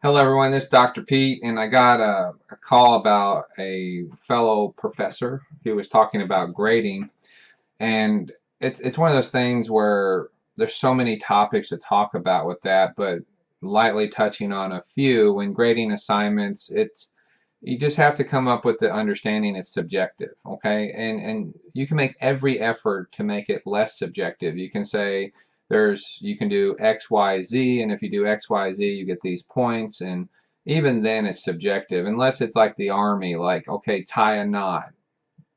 Hello, everyone. This is Dr. Pete, and I got a call about a fellow professor who was talking about grading, and it's one of those things where there's so many topics to talk about with that, but lightly touching on a few. When grading assignments, it's you just have to come up with the understanding it's subjective, okay? And you can make every effort to make it less subjective. You can say you can do X, Y, Z, and if you do X, Y, Z, you get these points, and even then it's subjective, unless it's like the army, like, okay, tie a knot,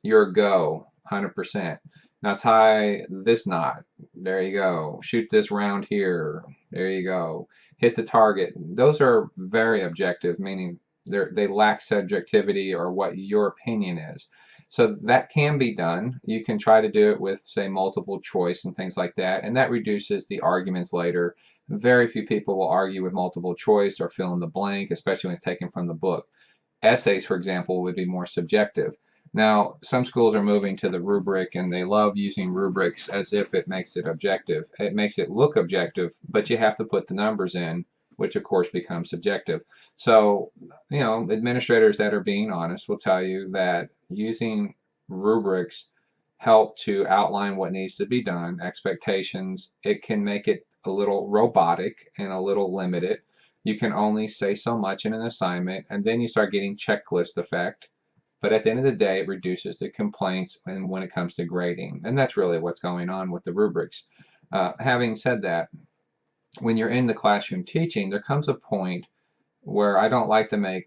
you're a go, 100%. Now tie this knot, there you go. Shoot this round here, there you go. Hit the target. Those are very objective, meaning they lack subjectivity or what your opinion is. So that can be done. You can try to do it with, say, multiple choice and things like that, and that reduces the arguments later. Very few people will argue with multiple choice or fill in the blank, especially when it's taken from the book. Essays, for example, would be more subjective. Now, some schools are moving to the rubric and they love using rubrics as if it makes it objective. It makes it look objective, but you have to put the numbers in, which of course becomes subjective. So, administrators that are being honest will tell you that using rubrics help to outline what needs to be done, expectations. It can make it a little robotic and a little limited. You can only say so much in an assignment, and then you start getting checklist effect. But at the end of the day, it reduces the complaints when it comes to grading. And that's really what's going on with the rubrics. Having said that, when you're in the classroom teaching, there comes a point where I don't like to make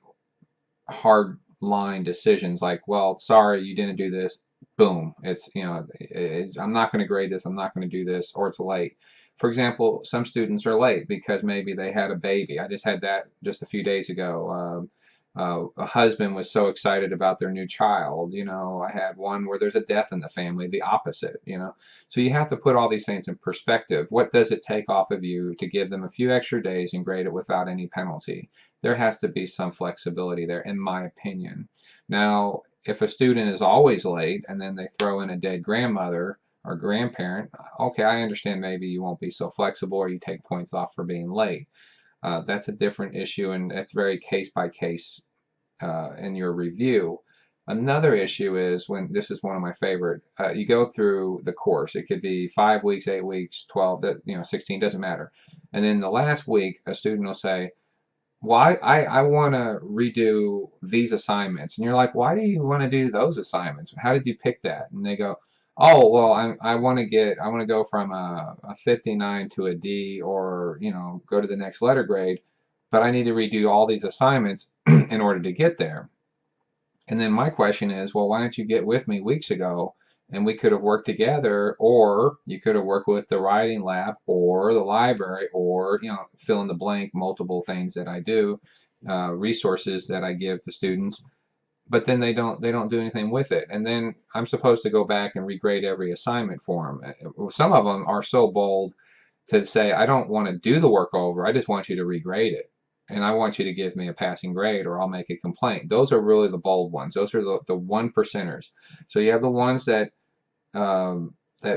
hard line decisions like, well, sorry, you didn't do this. Boom. I'm not going to grade this. I'm not going to do this, or it's late. For example, some students are late because maybe they had a baby. I just had that just a few days ago. A husband was so excited about their new child. I had one where there's a death in the family, the opposite. So you have to put all these things in perspective. What does it take off of you to give them a few extra days and grade it without any penalty? There has to be some flexibility there, in my opinion. Now, if a student is always late and then they throw in a dead grandmother or grandparent, okay, I understand maybe you won't be so flexible or you take points off for being late. That's a different issue, and it's very case by case in your review. Another issue is when this is one of my favorite. You go through the course. It could be 5 weeks, 8 weeks, 12, 16, doesn't matter. And then the last week, a student will say, "Why I want to redo these assignments," and you're like, "Why do you want to do those assignments? How did you pick that?" And they go, "Oh, well, I want to go from a 59 to a D, or go to the next letter grade, but I need to redo all these assignments in order to get there." And then my question is, well, why didn't you get with me weeks ago and we could have worked together, or you could have worked with the writing lab or the library, or, fill in the blank, multiple things that I do, resources that I give to students, but then they don't do anything with it. And then I'm supposed to go back and regrade every assignment for them. Some of them are so bold to say, I don't want to do the work over, I just want you to regrade it. And I want you to give me a passing grade or I'll make a complaint. Those are really the bold ones. Those are the one percenters. So you have the ones that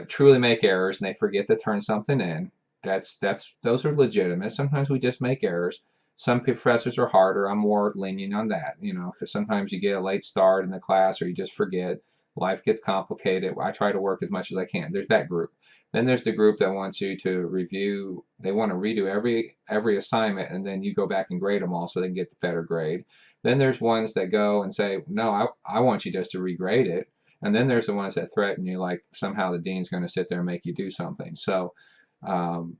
truly make errors and they forget to turn something in. Those are legitimate. Sometimes we just make errors. Some professors are harder. I'm more lenient on that, because sometimes you get a late start in the class or you just forget. Life gets complicated. I try to work as much as I can. There's that group. Then there's the group that wants you to review. They want to redo every assignment, and then you go back and grade them all so they can get the better grade. Then there's ones that go and say, no, I want you just to regrade it. And then there's the ones that threaten you, like somehow the dean's going to sit there and make you do something. So um,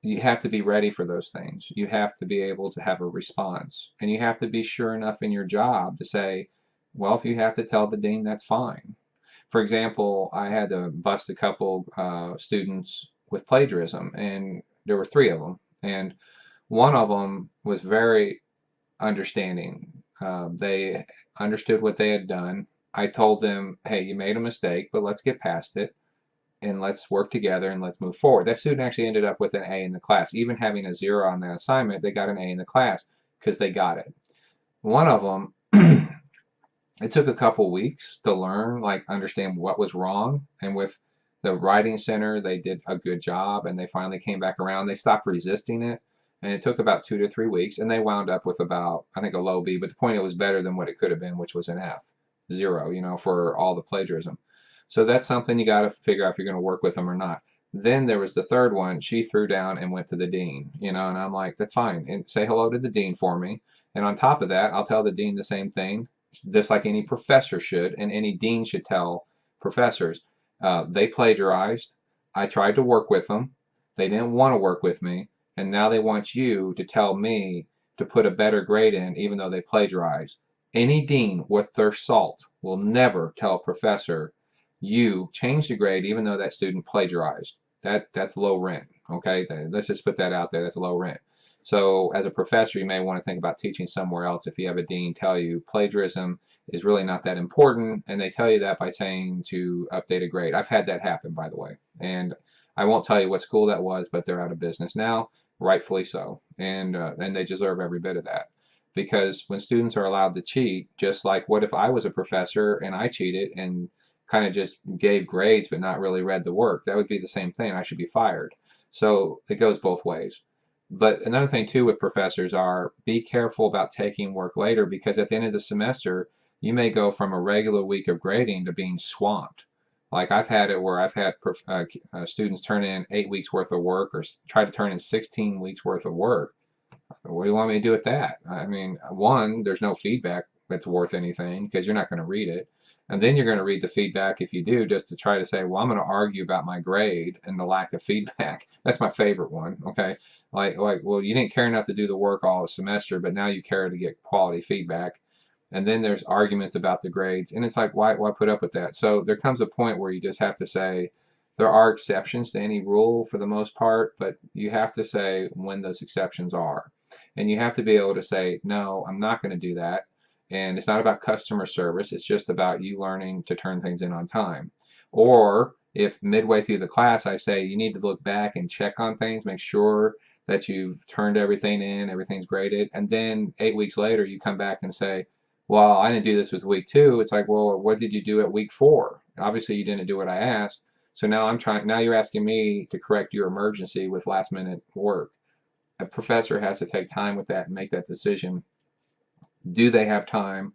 you have to be ready for those things. You have to be able to have a response, and you have to be sure enough in your job to say, well, if you have to tell the dean, that's fine. For example, I had to bust a couple students with plagiarism, and there were three of them, and one of them was very understanding. They understood what they had done. I told them, hey, you made a mistake, but let's get past it and let's work together and let's move forward. That student actually ended up with an A in the class. Even having a 0 on that assignment, they got an A in the class because they got it. One of them, it took a couple weeks to learn, like understand what was wrong. And with the writing center, they did a good job and they finally came back around. They stopped resisting it. And it took about 2 to 3 weeks, and they wound up with about, I think, a low B. But the point, it was better than what it could have been, which was an F, 0, for all the plagiarism. So that's something you got to figure out if you're going to work with them or not. Then there was the third one. She threw down and went to the dean, and I'm like, that's fine. And say hello to the dean for me. And on top of that, I'll tell the dean the same thing, just like any professor should, and any dean should tell professors. They plagiarized. I tried to work with them. They didn't want to work with me. And now they want you to tell me to put a better grade in, even though they plagiarized. Any dean worth their salt will never tell a professor, you change the grade even though that student plagiarized. That's low rent. Okay, let's just put that out there. That's low rent. So as a professor, you may want to think about teaching somewhere else if you have a dean tell you plagiarism is really not that important, and they tell you that by saying to update a grade. I've had that happen, by the way, and I won't tell you what school that was, but they're out of business now, rightfully so, and they deserve every bit of that. Because when students are allowed to cheat, just like what if I was a professor and I cheated and kind of just gave grades but not really read the work? That would be the same thing. I should be fired. So it goes both ways. But another thing too with professors are, be careful about taking work later, because at the end of the semester you may go from a regular week of grading to being swamped. Like I've had it where I've had students turn in 8 weeks worth of work, or try to turn in 16 weeks worth of work. What do you want me to do with that? I mean, one, there's no feedback that's worth anything because you're not going to read it. And then you're going to read the feedback, if you do, just to try to say, well, I'm going to argue about my grade and the lack of feedback. That's my favorite one. Okay. Well, you didn't care enough to do the work all the semester, but now you care to get quality feedback. And then there's arguments about the grades. And it's like, why put up with that? So there comes a point where you just have to say, there are exceptions to any rule for the most part, but you have to say when those exceptions are. And you have to be able to say, no, I'm not going to do that. And it's not about customer service. It's just about you learning to turn things in on time. Or if midway through the class I say you need to look back and check on things, make sure that you've turned everything in, everything's graded, and then 8 weeks later you come back and say, well, I didn't do this with week 2. It's like, well, what did you do at week 4? Obviously you didn't do what I asked. So now you're asking me to correct your emergency with last minute work. A professor has to take time with that and make that decision. Do they have time?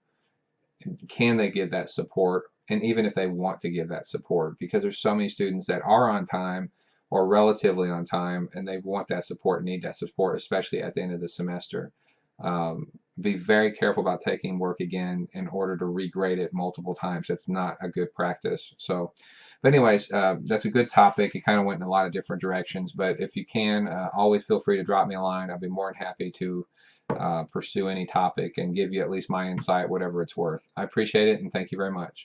Can they give that support? And even if they want to give that support, because there's so many students that are on time or relatively on time, and they want that support, need that support, especially at the end of the semester. Be very careful about taking work again in order to regrade it multiple times. That's not a good practice. So, but anyways, that's a good topic. It kind of went in a lot of different directions, but if you can, always feel free to drop me a line. I'll be more than happy to pursue any topic and give you at least my insight, whatever it's worth. I appreciate it, and thank you very much.